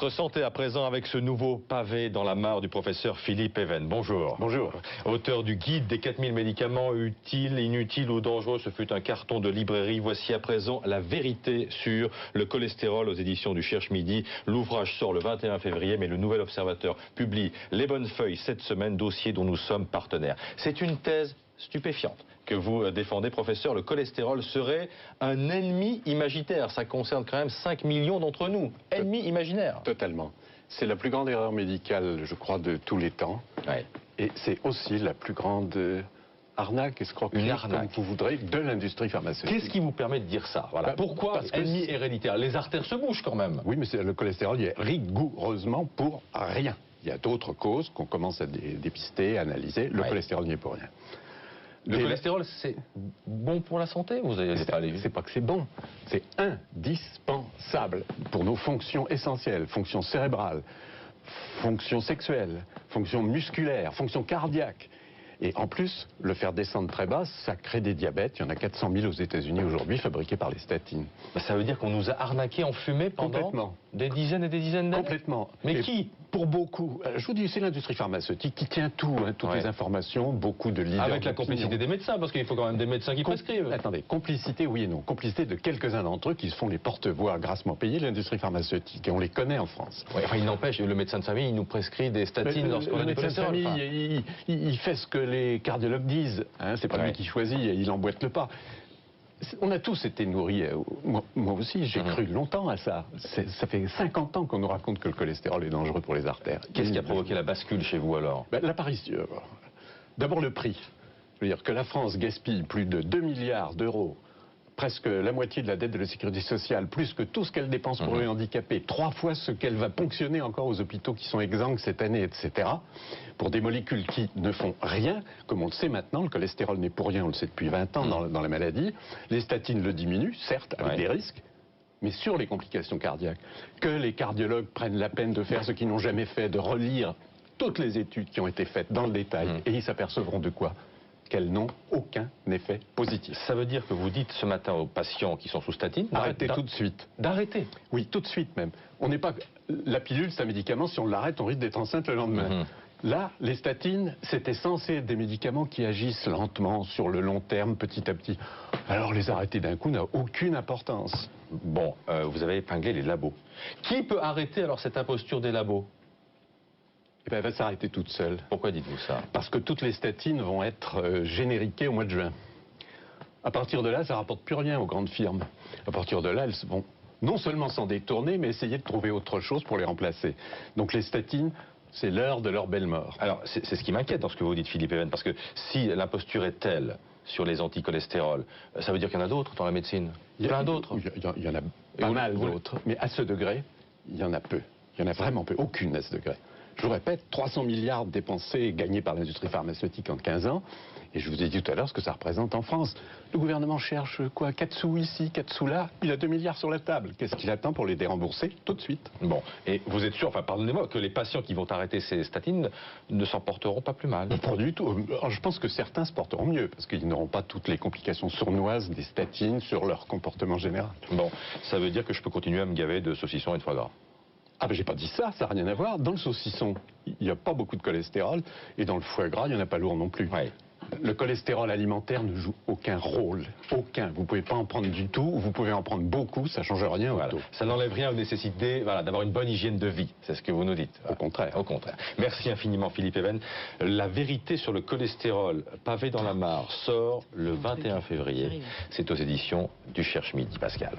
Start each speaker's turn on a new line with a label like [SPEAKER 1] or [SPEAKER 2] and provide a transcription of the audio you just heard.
[SPEAKER 1] Votre santé à présent avec ce nouveau pavé dans la mare du professeur Philippe Even. Bonjour.
[SPEAKER 2] Bonjour.
[SPEAKER 1] Auteur du guide des 4000 médicaments utiles, inutiles ou dangereux, ce fut un carton de librairie. Voici à présent la vérité sur le cholestérol aux éditions du Cherche Midi. L'ouvrage sort le 21 février, mais le Nouvel Observateur publie Les Bonnes Feuilles cette semaine, dossier dont nous sommes partenaires. C'est une thèse stupéfiante que vous défendez, professeur. Le cholestérol serait un ennemi imaginaire. Ça concerne quand même 5 millions d'entre nous. Ennemi imaginaire.
[SPEAKER 2] Totalement. C'est la plus grande erreur médicale, je crois, de tous les temps.
[SPEAKER 1] Ouais.
[SPEAKER 2] Et c'est aussi la plus grande arnaque, escroquerie, comme vous voudrez, de l'industrie pharmaceutique.
[SPEAKER 1] Qu'est-ce qui vous permet de dire ça? Voilà. Pourquoi
[SPEAKER 2] Parce que
[SPEAKER 1] ennemi héréditaire? Les artères se bougent quand même.
[SPEAKER 2] Oui, mais le cholestérol, il est rigoureusement pour rien. Il y a d'autres causes qu'on commence à dépister, à analyser. Le cholestérol n'y est pour rien.
[SPEAKER 1] Le cholestérol, c'est bon pour la santé? Vous avez pas allé.
[SPEAKER 2] C'est pas que c'est bon, c'est indispensable pour nos fonctions essentielles, fonctions cérébrales, fonctions sexuelles, fonctions musculaires, fonctions cardiaques. Et en plus, le faire descendre très bas, ça crée des diabètes. Il y en a 400 000 aux États-Unis aujourd'hui fabriqués par les statines.
[SPEAKER 1] Ça veut dire qu'on nous a arnaqués en fumée pendant des dizaines et des dizaines d'années?
[SPEAKER 2] Complètement.
[SPEAKER 1] Mais qui?
[SPEAKER 2] Pour beaucoup, je vous dis, c'est l'industrie pharmaceutique qui tient tout, toutes les informations, beaucoup de leaders.
[SPEAKER 1] Avec la complicité des médecins, parce qu'il faut quand même des médecins qui prescrivent.
[SPEAKER 2] Attendez, complicité, oui et non. Complicité de quelques-uns d'entre eux qui se font les porte-voix grassement payés de l'industrie pharmaceutique. Et on les connaît en France.
[SPEAKER 1] Ouais, enfin, il n'empêche, le médecin de famille, il nous prescrit des statines lorsqu'on a du cholestérol.
[SPEAKER 2] Le médecin de famille, il fait ce que les cardiologues disent. Hein, c'est pas lui qui choisit, il emboîte le pas. On a tous été nourris, moi aussi, j'ai cru longtemps à ça. Ça fait 50 ans qu'on nous raconte que le cholestérol est dangereux pour les artères.
[SPEAKER 1] Qu'est-ce qui a provoqué la bascule chez vous alors?
[SPEAKER 2] L'apparition. D'abord le prix. Je veux dire que la France gaspille plus de 2 milliards d'euros, presque la moitié de la dette de la sécurité sociale, plus que tout ce qu'elle dépense pour les handicapés, 3 fois ce qu'elle va ponctionner encore aux hôpitaux qui sont exsangues cette année, etc., pour des molécules qui ne font rien, comme on le sait maintenant, le cholestérol n'est pour rien, on le sait depuis 20 ans dans la maladie, les statines le diminuent, certes, avec des risques, mais sur les complications cardiaques, que les cardiologues prennent la peine de faire ce qu'ils n'ont jamais fait, de relire toutes les études qui ont été faites dans le détail, et ils s'apercevront de quoi? Qu'elles n'ont aucun effet positif.
[SPEAKER 1] Ça veut dire que vous dites ce matin aux patients qui sont sous statine
[SPEAKER 2] d'arrêter tout de suite.
[SPEAKER 1] D'arrêter?
[SPEAKER 2] Oui, tout de suite même. On n'est pas... La pilule, c'est un médicament, si on l'arrête, on risque d'être enceinte le lendemain. Là, les statines, c'était censé être des médicaments qui agissent lentement, sur le long terme, petit à petit. Alors les arrêter d'un coup n'a aucune importance.
[SPEAKER 1] Bon, vous avez épinglé les labos. Qui peut arrêter alors cette imposture des labos?
[SPEAKER 2] Eh bien, elle va s'arrêter toute seule.
[SPEAKER 1] Pourquoi dites-vous ça?
[SPEAKER 2] Parce que toutes les statines vont être génériquées au mois de juin. À partir de là, ça ne rapporte plus rien aux grandes firmes. À partir de là, elles vont non seulement s'en détourner, mais essayer de trouver autre chose pour les remplacer. Donc les statines, c'est l'heure de leur belle mort.
[SPEAKER 1] Alors, c'est ce qui m'inquiète dans ce que vous dites, Philippe Even, parce que si l'imposture est telle sur les anticholestérols, ça veut dire qu'il y en a d'autres dans la médecine? Plein d'autres?
[SPEAKER 2] Il y en a pas mal d'autres, mais à ce degré, il y en a peu. Il y en a vraiment peu, aucune à ce degré. Je vous répète, 300 milliards dépensés et gagnés par l'industrie pharmaceutique en 15 ans. Et je vous ai dit tout à l'heure ce que ça représente en France. Le gouvernement cherche quoi? 4 sous ici, 4 sous là. Il a 2 milliards sur la table. Qu'est-ce qu'il attend pour les dérembourser tout de suite?
[SPEAKER 1] Bon, et vous êtes sûr, enfin pardonnez-moi, que les patients qui vont arrêter ces statines ne s'en porteront pas plus mal?
[SPEAKER 2] Pas du tout. Alors, je pense que certains se porteront mieux, parce qu'ils n'auront pas toutes les complications sournoises des statines sur leur comportement général.
[SPEAKER 1] Bon, ça veut dire que je peux continuer à me gaver de saucissons et de foie gras?
[SPEAKER 2] Ah ben j'ai pas dit ça, ça n'a rien à voir. Dans le saucisson, il n'y a pas beaucoup de cholestérol, et dans le foie gras, il n'y en a pas lourd non plus. Le cholestérol alimentaire ne joue aucun rôle, aucun. Vous ne pouvez pas en prendre du tout, vous pouvez en prendre beaucoup, ça ne change rien au taux.
[SPEAKER 1] Ça n'enlève rien aux nécessités d'avoir une bonne hygiène de vie, c'est ce que vous nous dites.
[SPEAKER 2] Au contraire.
[SPEAKER 1] Au contraire. Merci infiniment Philippe Even. La vérité sur le cholestérol, pavé dans la mare, sort le 21 février. C'est aux éditions du Cherche Midi, Pascal.